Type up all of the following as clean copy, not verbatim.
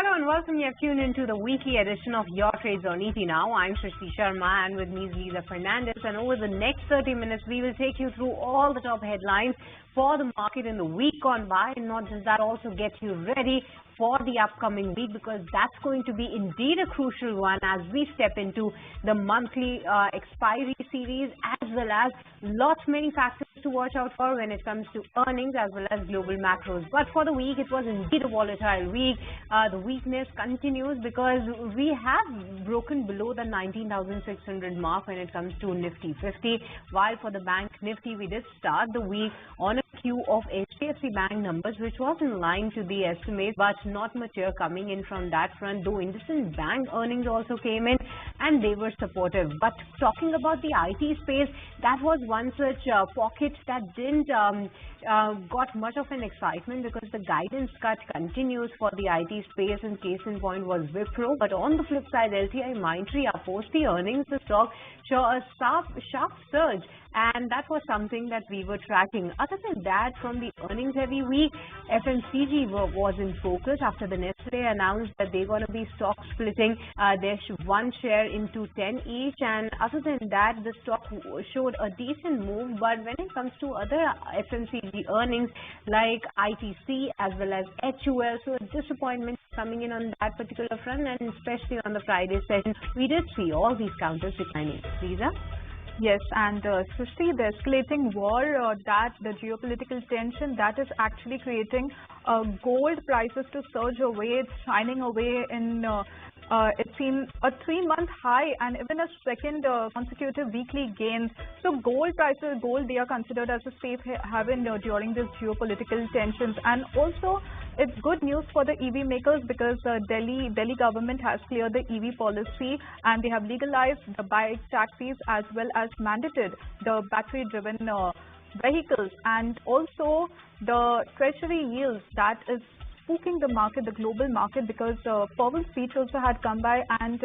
Hello and welcome. You have tuned into the weekly edition of Your Trades on ET Now. I'm Srishti Sharma and with me is Lisa Fernandez. And over the next 30 minutes, we will take you through all the top headlines for the market in the week gone by. And not just that, also get you ready for the upcoming week, because that's going to be indeed a crucial one as we step into the monthly expiry series, as well as many factors to watch out for when it comes to earnings as well as global macros. But for the week, it was indeed a volatile week. The weakness continues because we have broken below the 19,600 mark when it comes to Nifty 50, while for the bank Nifty, we did start the week on a queue of HDFC Bank numbers, which was in line to the estimate, but not much coming in from that front, though IndusInd Bank earnings also came in and they were supportive. But talking about the IT space, that was one such pocket that didn't got much of an excitement, because the guidance cut continues for the IT space, and case in point was Wipro. But on the flip side, LTI Mindtree, post the earnings, the stock saw a sharp surge, and that was something that we were tracking. Other than that, from the earnings heavy week, FMCG was in focus after the Nestle announced that they're going to be stock splitting their one share into 10 each, and other than that, the stock showed a decent move. But when it comes to other FMCG earnings like ITC as well as HUL, so a disappointment coming in on that particular front, and especially on the Friday session, we did see all these counters declining. Lisa? Yes, and Srishti, the escalating war, that the geopolitical tension, that is actually creating gold prices to surge away. It's shining away in it's seen a 3-month high and even a second consecutive weekly gain. So gold prices, they are considered as a safe haven during this geopolitical tensions. And also, it's good news for the EV makers, because Delhi government has cleared the EV policy, and they have legalized the bike taxis as well as mandated the battery-driven vehicles. And also the treasury yields, that is spooking the market, the global market, because Powell's speech also had come by, and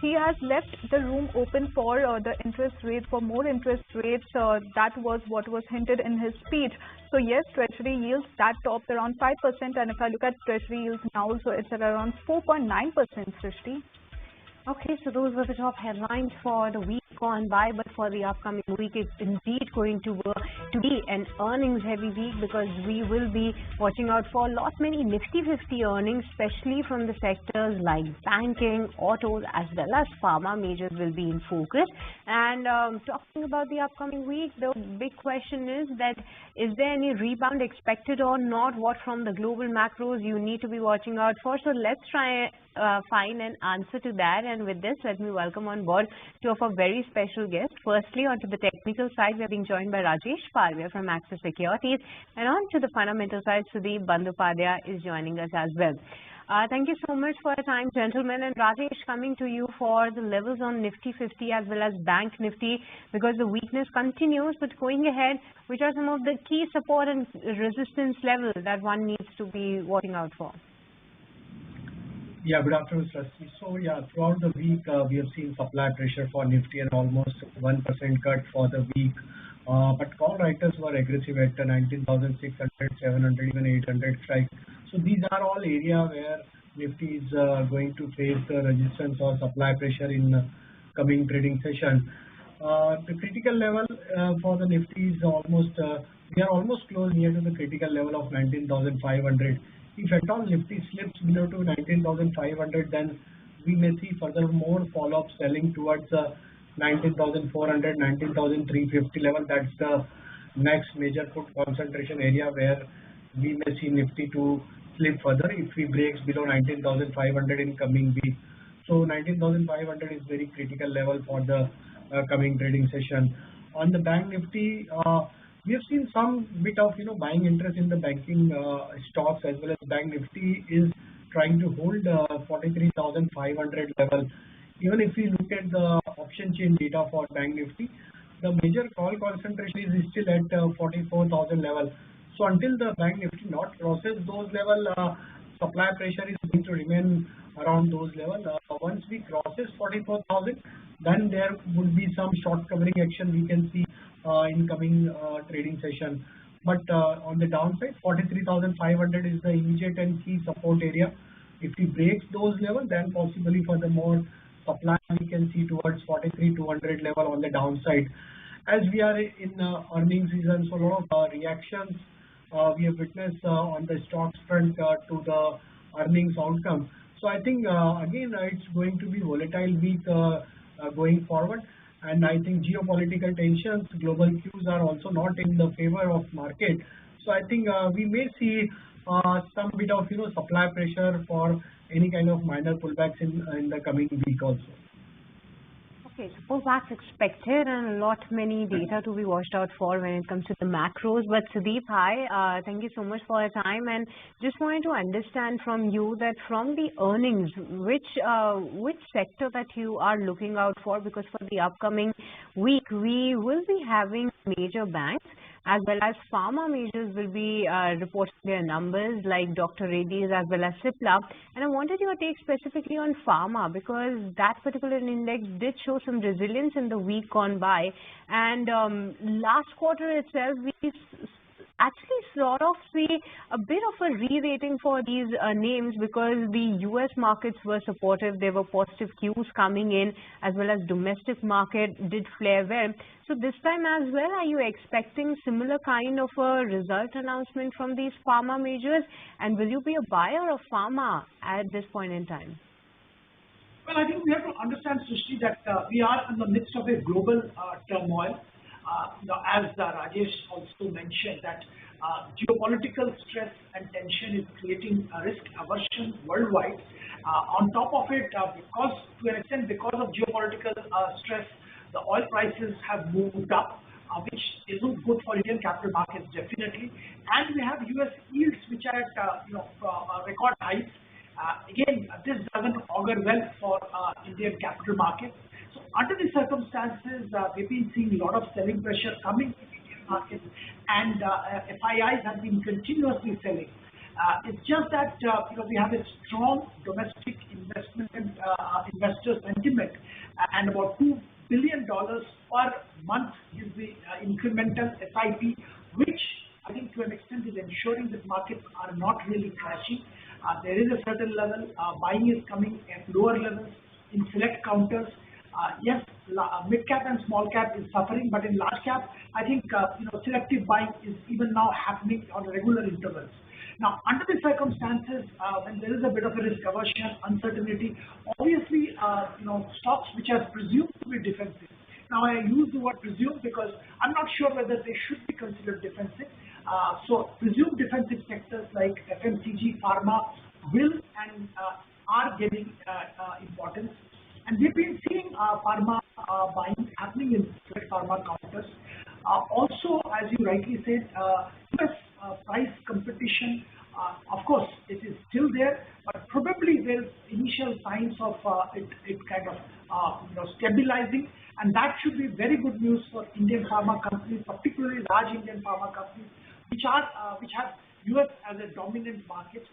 he has left the room open for the interest rates, for more interest rates. That was what was hinted in his speech. So yes, treasury yields, that topped around 5%, and if I look at treasury yields now, so it's at around 4.9%, Srishti. Okay, so those were the top headlines for the week gone by, but for the upcoming week, it's indeed going to be an earnings-heavy week, because we will be watching out for many Nifty 50 earnings, especially from the sectors like banking, autos, as well as pharma majors will be in focus. And talking about the upcoming week, the big question is that, is there any rebound expected or not? What from the global macros you need to be watching out for? So let's try find an answer to that. And with this, let me welcome on board two of our very special guests. Firstly, onto the technical side, we're being joined by Rajesh Palviya from Axis Securities, and on to the fundamental side, Sudeep Bandyopadhyay is joining us as well. Thank you so much for your time, gentlemen. And Rajesh, coming to you for the levels on Nifty 50 as well as Bank Nifty, because the weakness continues. But going ahead, which are some of the key support and resistance levels that one needs to be watching out for? Yeah, good afternoon, Srishti. So yeah, throughout the week, we have seen supply pressure for Nifty and almost 1% cut for the week. But call writers were aggressive at 19,600, 700, even 800 strike. So these are all areas where Nifty is going to face the resistance or supply pressure in coming trading session. The critical level for the Nifty is almost, we are almost close near to the critical level of 19,500. If at all Nifty slips below to 19,500, then we may see further more follow-up selling towards 19,400, 19,350 level. That's the next major put concentration area where we may see Nifty to slip further if we breaks below 19,500 in coming week. So 19,500 is very critical level for the coming trading session. On the Bank Nifty, we have seen some bit of buying interest in the banking stocks, as well as Bank Nifty is trying to hold 43,500 level. Even if we look at the option chain data for Bank Nifty, the major call concentration is still at 44,000 level. So until the Bank Nifty not crosses those level, supply pressure is going to remain around those levels. Once we crosses 44,000, then there would be some short covering action we can see in coming trading session. But on the downside, 43,500 is the immediate and key support area If we break those levels, then possibly for the more supply we can see towards 43,200 level on the downside. As we are in earnings season, so a lot of reactions we have witnessed on the stocks front to the earnings outcome. So I think again it's going to be volatile week going forward, and I think geopolitical tensions, global cues are also not in the favor of market. So I think we may see some bit of supply pressure for any kind of minor pullbacks in the coming week also. Okay, suppose that's expected and many data to be watched out for when it comes to the macros. But Sudeep, hi, thank you so much for your time, and just wanted to understand from you that from the earnings, which sector that you are looking out for, because for the upcoming week we will be having major banks as well as pharma majors will be reporting their numbers like Dr. Reddy's as well as Cipla. And I wanted your take specifically on pharma because that particular index did show some resilience in the week gone by. And last quarter itself, we actually sort of see a bit of a re-rating for these names because the US markets were supportive. There were positive cues coming in as well as domestic market did flare well. So this time as well, are you expecting similar kind of a result announcement from these pharma majors? And will you be a buyer of pharma at this point in time? Well, I think we have to understand, Srishti, that we are in the midst of a global turmoil. As Rajesh also mentioned, that geopolitical stress and tension is creating a risk aversion worldwide. On top of it, because of geopolitical stress, the oil prices have moved up, which isn't good for Indian capital markets definitely. And we have US yields which are at record highs. Again, this doesn't augur well for Indian capital markets. So under the circumstances, we've been seeing a lot of selling pressure coming in Indian markets, and FIIs have been continuously selling. It's just that we have a strong domestic investment and investor sentiment, and about $2 billion per month is the incremental SIP, which I think to an extent is ensuring that markets are not really crashing. There is a certain level, buying is coming at lower levels in select counters. Yes, mid cap and small cap is suffering, but in large cap, I think selective buying is even now happening on regular intervals. Now, under the circumstances, when there is a bit of a risk aversion, uncertainty, obviously, stocks which are presumed to be defensive. Now, I use the word presumed because I'm not sure whether they should be considered defensive. So, presumed defensive sectors like FMCG, pharma will and are getting importance. And we've been seeing pharma buying happening in select pharma counters. Also, as you rightly said, US price competition, of course, it is still there, but probably there's initial signs of it kind of stabilizing, and that should be very good news for Indian pharma companies, particularly large Indian pharma companies, which have US as a dominant market.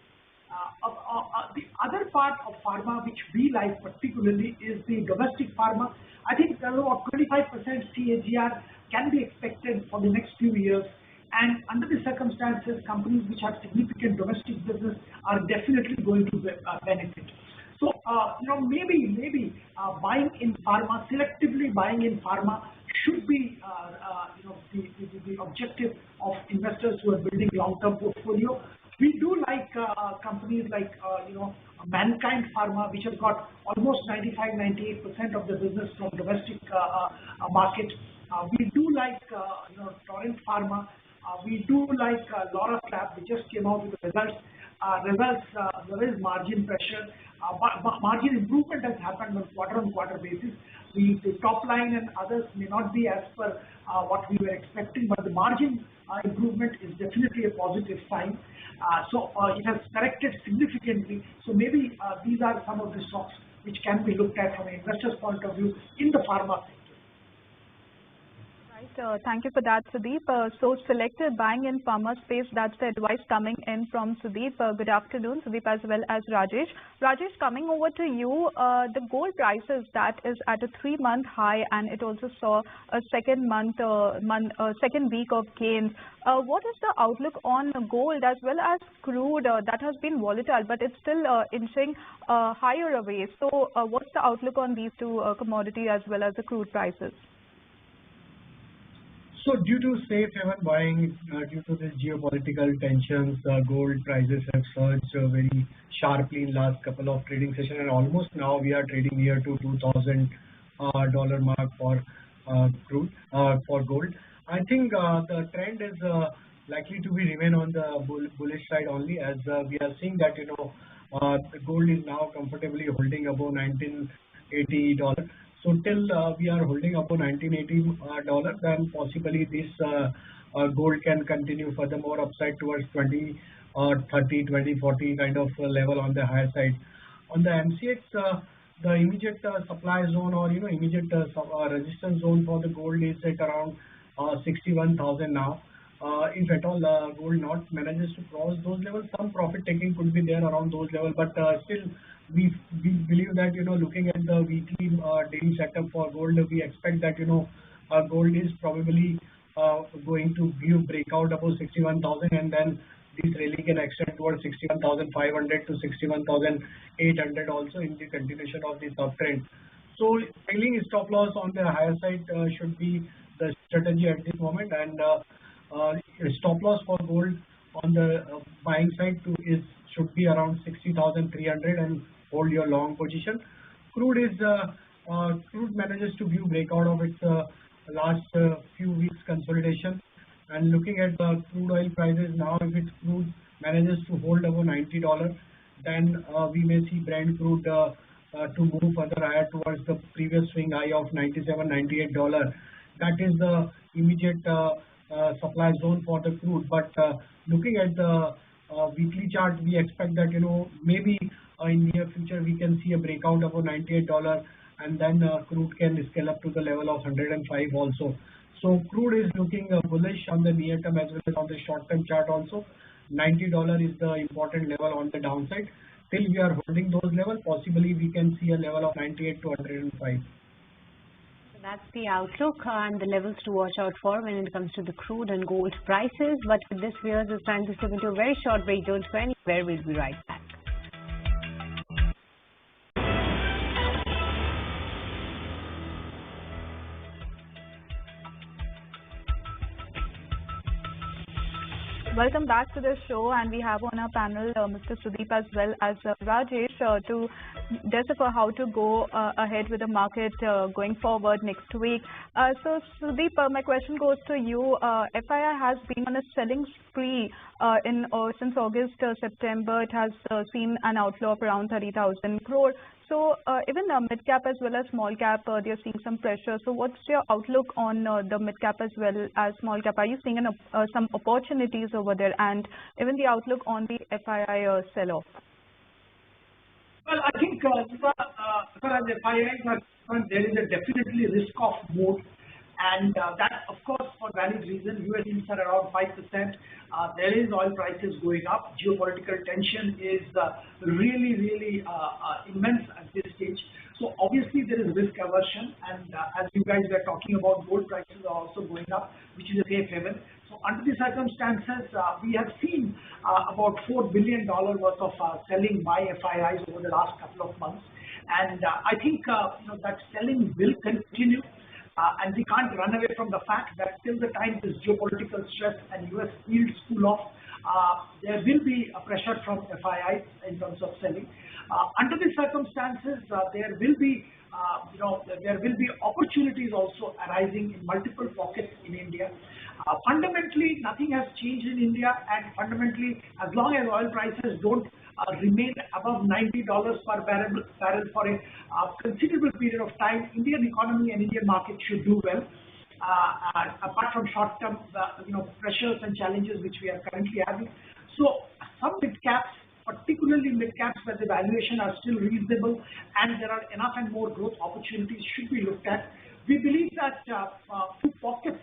The other part of pharma which we like particularly is the domestic pharma. I think about 25% CAGR can be expected for the next few years, and under the circumstances, companies which have significant domestic business are definitely going to benefit. So, maybe buying in pharma, selectively buying in pharma should be the objective of investors who are building long-term portfolio. We do like companies like Mankind Pharma, which has got almost 95-98% of the business from domestic market. We do like Torrent Pharma. We do like Laura Lab. We just came out with the results. There is margin pressure. Margin improvement has happened on quarter-on-quarter basis. The top line and others may not be as per what we were expecting, but the margin improvement is definitely a positive sign. So it has corrected significantly. So maybe these are some of the stocks which can be looked at from an investor's point of view in the pharma sector. Right, thank you for that, Sudeep. So selective buying in pharma space, that's the advice coming in from Sudeep. Good afternoon, Sudeep, as well as Rajesh. Rajesh, coming over to you, the gold prices, that is at a 3-month high, and it also saw a second week of gains. What is the outlook on gold as well as crude? That has been volatile, but it's still inching higher away. So what's the outlook on these two commodities as well as the crude prices? So due to safe haven buying, due to this geopolitical tensions, gold prices have surged very sharply in last couple of trading sessions, and almost now we are trading near to $2,000 mark for crude for gold. I think the trend is likely to be remain on the bullish side only, as we are seeing that the gold is now comfortably holding above $1980. So till we are holding above $1980, then possibly this gold can continue furthermore upside towards 2030, 2040 kind of level on the higher side. On the MCX, the immediate supply zone or immediate resistance zone for the gold is at around 61,000 now. If at all gold not manages to cross those levels, some profit taking could be there around those levels, but still we believe that looking at the weekly daily setup for gold, we expect that gold is probably going to give breakout above 61,000, and then this rally can extend towards 61,500 to 61,800 also in the continuation of this uptrend. So trailing stop loss on the higher side should be the strategy at this moment, and stop loss for gold on the buying side should be around 60,300 and hold your long position. Crude manages to view breakout of its last few weeks consolidation, and looking at the crude oil prices now, if its crude manages to hold above $90, then we may see Brent crude to move further higher towards the previous swing high of $97, $98. That is the immediate supply zone for the crude. But looking at the weekly chart, we expect that maybe in near future we can see a breakout of $98, and then crude can scale up to the level of 105 also. So crude is looking bullish on the near term as well as on the short term chart also. $90 is the important level on the downside. Till we are holding those levels, possibly we can see a level of 98 to 105. That's the outlook and the levels to watch out for when it comes to the crude and gold prices. But with this, viewers, it's time to step into a very short break. Don't go anywhere. We'll be right back. Welcome back to the show, and we have on our panel Mr. Sudeep as well as Rajesh to decipher how to go ahead with the market going forward next week. So Sudeep, my question goes to you. FII has been on a selling spree since August, September. It has seen an outflow of around 30,000 crore. So even mid cap as well as small cap, they are seeing some pressure. So what's your outlook on the mid cap as well as small cap? Are you seeing some opportunities over there, and even the outlook on the FII sell-off? Well, I think as far as FIIs are concerned, there is a definitely risk-off mode, and that, of course, for valid reason. US yields are around 5%. There is oil prices going up. Geopolitical tension is really immense at this stage. So obviously there is risk aversion, and as you guys were talking about, gold prices are also going up, which is a safe haven. So under the circumstances, we have seen about $4 billion worth of selling by FIIs over the last couple of months, and I think that selling will continue. And we can't run away from the fact that till the time this geopolitical stress and US yields cool off, there will be a pressure from FIIs in terms of selling. Under the circumstances, there will be opportunities also arising in multiple pockets in India. Fundamentally, nothing has changed in India, and fundamentally, as long as oil prices don't remain above $90 per barrel for a considerable period of time, Indian economy and Indian market should do well. Apart from short-term, pressures and challenges which we are currently having. So some mid caps, particularly mid caps where the valuation are still reasonable and there are enough and more growth opportunities, should be looked at. We believe that few pockets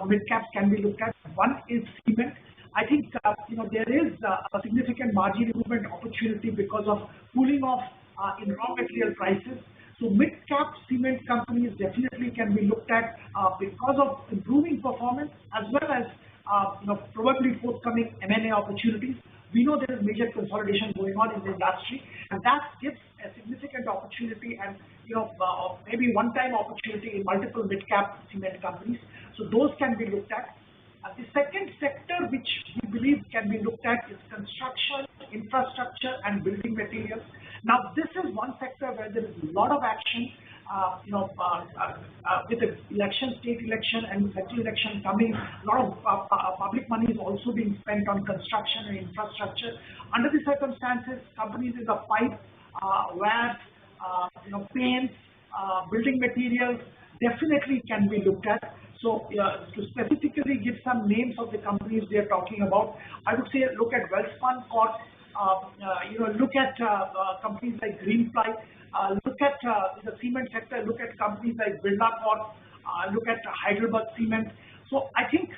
mid caps can be looked at. One is cement. I think there is a significant margin improvement opportunity because of cooling off in raw material prices. So mid-cap cement companies definitely can be looked at because of improving performance as well as probably forthcoming M&A opportunities. We know there is major consolidation going on in the industry, and that gives a significant opportunity and maybe one-time opportunity in multiple mid-cap cement companies. So those can be looked at. The second sector which we believe can be looked at is construction, infrastructure, and building materials. Now, this is one sector where there is a lot of action, with the election, state election and central election coming. A lot of public money is also being spent on construction and infrastructure. Under the circumstances, companies in the pipe, where paints, building materials definitely can be looked at. So to specifically give some names of the companies we are talking about, I would say look at Welspun Corp, look at companies like Greenply, look at the cement sector, look at companies like Birla Corp, look at Hyderabad Cement. So I think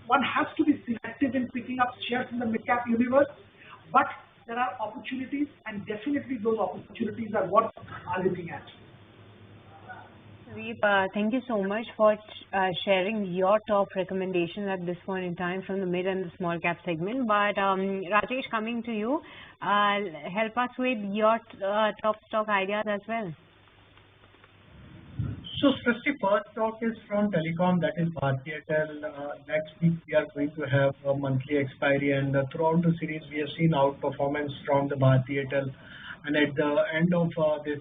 one has to be selective in picking up shares in the mid-cap universe, but there are opportunities, and definitely those opportunities are what I'm looking at. Thank you so much for sharing your top recommendations at this point in time from the mid and the small cap segment. But Rajesh, coming to you, help us with your top stock ideas as well. So, Srishti, first stock is from telecom, that is Bharti Airtel. Next week we are going to have a monthly expiry, and throughout the series we have seen outperformance from the Bharti Airtel. And at the end of this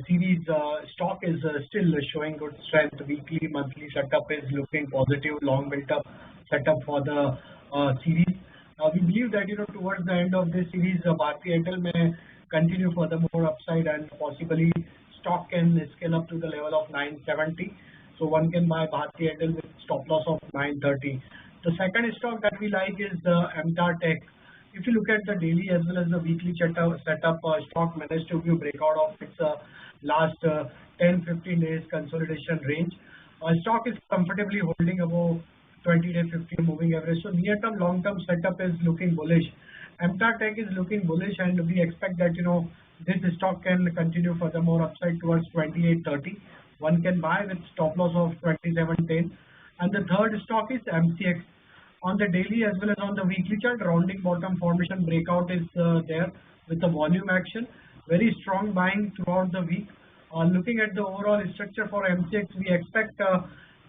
series, stock is still showing good strength. Weekly, monthly setup is looking positive, long built-up setup for the series. We believe that towards the end of this series, Bharti Airtel may continue furthermore upside, and possibly stock can scale up to the level of 970. So one can buy Bharti Airtel with stop loss of 930. The second stock that we like is the MTAR Tech. If you look at the daily as well as the weekly setup, stock managed to give breakout of its last 10-15 days consolidation range. Stock is comfortably holding above 20-day 50 moving average. So near-term, long-term setup is looking bullish. MTAR Tech is looking bullish, and we expect that this stock can continue furthermore upside towards 28.30. One can buy with stop loss of 27.10. And the third stock is MCX. On the daily as well as on the weekly chart, rounding bottom formation breakout is there with the volume action. Very strong buying throughout the week. Looking at the overall structure for MCX, we expect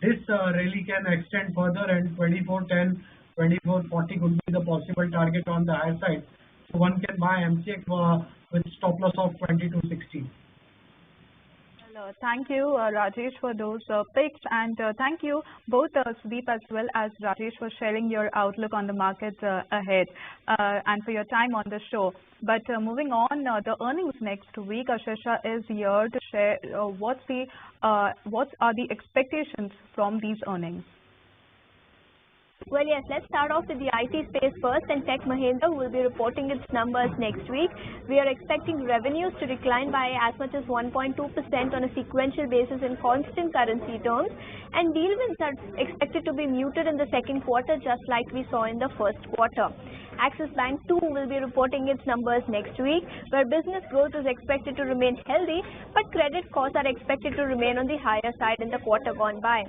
this rally can extend further, and 24.10, 24.40 could be the possible target on the higher side. So one can buy MCX with stop loss of 22.60. Thank you, Rajesh, for those picks, and thank you both Sudeep as well as Rajesh for sharing your outlook on the market ahead and for your time on the show. But moving on, the earnings next week, Ashesha is here to share what are the expectations from these earnings. Well, yes, let's start off with the IT space first, and Tech Mahindra will be reporting its numbers next week. We are expecting revenues to decline by as much as 1.2% on a sequential basis in constant currency terms, and deal wins are expected to be muted in the second quarter, just like we saw in the first quarter. Axis Bank too will be reporting its numbers next week, where business growth is expected to remain healthy, but credit costs are expected to remain on the higher side in the quarter gone by.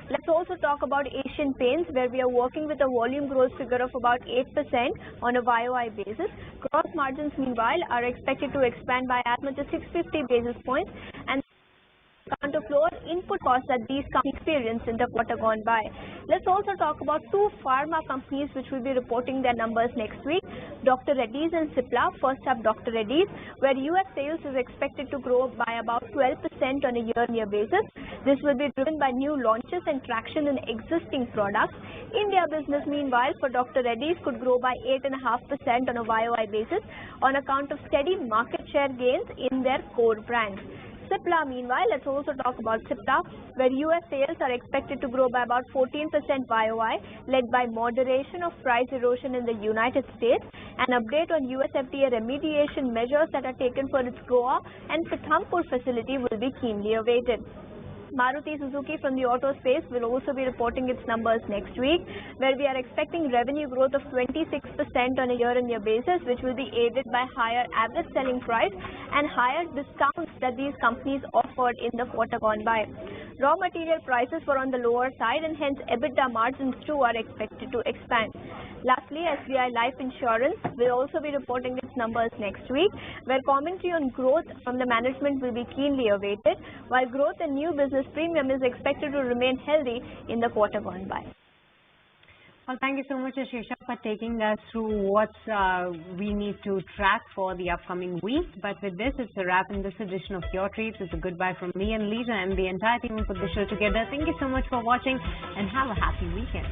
Let's also talk about Asian Paints, where we are working with a volume growth figure of about 8% on a YOY basis. Gross margins, meanwhile, are expected to expand by as much as 650 basis points, and account of lower input costs that these companies experienced in the quarter gone by. Let's also talk about two pharma companies which will be reporting their numbers next week, Dr. Reddy's and Cipla. First up, Dr. Reddy's, where US sales is expected to grow by about 12% on a year-on-year basis. This will be driven by new launches and traction in existing products. India business, meanwhile, for Dr. Reddy's could grow by 8.5% on a YOY basis on account of steady market share gains in their core brands. Cipla, meanwhile, let's also talk about Cipla, where US sales are expected to grow by about 14% YOY, led by moderation of price erosion in the United States. An update on US FDA remediation measures that are taken for its Goa and Pithampur facility will be keenly awaited. Maruti Suzuki from the auto space will also be reporting its numbers next week, where we are expecting revenue growth of 26% on a year-on-year basis, which will be aided by higher average selling price and higher discounts that these companies offered in the quarter gone by. Raw material prices were on the lower side, and hence EBITDA margins too are expected to expand. Lastly, SBI Life Insurance will also be reporting its numbers next week, where commentary on growth from the management will be keenly awaited, while growth in new business premium is expected to remain healthy in the quarter gone by. Well, thank you so much, Ashesha, for taking us through what we need to track for the upcoming week. But with this, it's a wrap in this edition of Your Trades. It's a goodbye from me and Lisa and the entire team who put the show together. Thank you so much for watching and have a happy weekend.